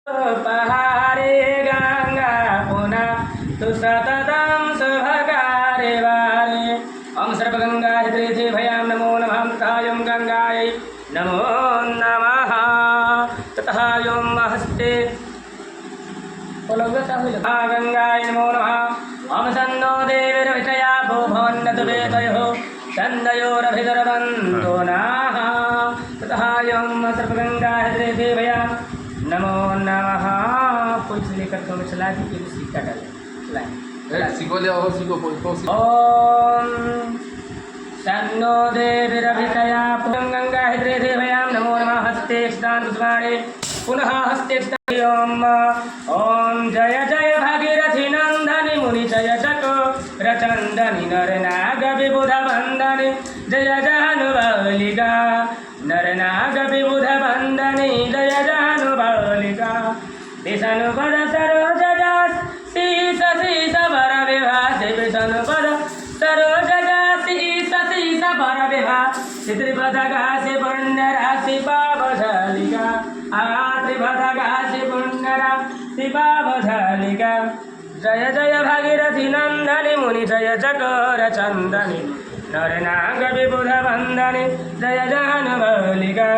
पहारे गंगा पुनः तु सततं शुभकारे वारे। ओम सर्वगंगाय त्रिधि भयां नमो नमः तथायं गंगायै नमो नमः तथायं हस्ते गंगाय नमो नमः। ओम सन्नो देवीर्विषया भो भवन्नतु वेदयोः तन्नयोरभिधरवन्तो नाः तथायं सर्वगंगाय त्रिधि भयां नमो नमः। कोई से लेकर तो चला के फिर सीखा डाले चलाएं सीखो ले और सीखो कोई तो सीखो। ओम सन्नो देवीरभिषया गंगा हृदय देवयां नमो नमः। हस्ते स्नान पुष्पाणि पुनः हस्ते ओम ओम जय जय भागीरथी नंदनी मुनि जय जको रचंदनी नर नाग विबुध बंदनी जय जानुबालिका नर नाग विबुध बंदनी जय जानुबालिका विष्णु पद सरोज दास शीस शीस वर विभास विष्णु पद सरोज दास शीस शीस वर विभास त्रिपद घास पुण्य राशि पावशालिका त्रिपद घास पुण्य राशि पावशालिका जय जय भागीरथी नंदनी मुनि जय चकोर चंदनी नर नाग विबुध बंदनी जय जानुबालिका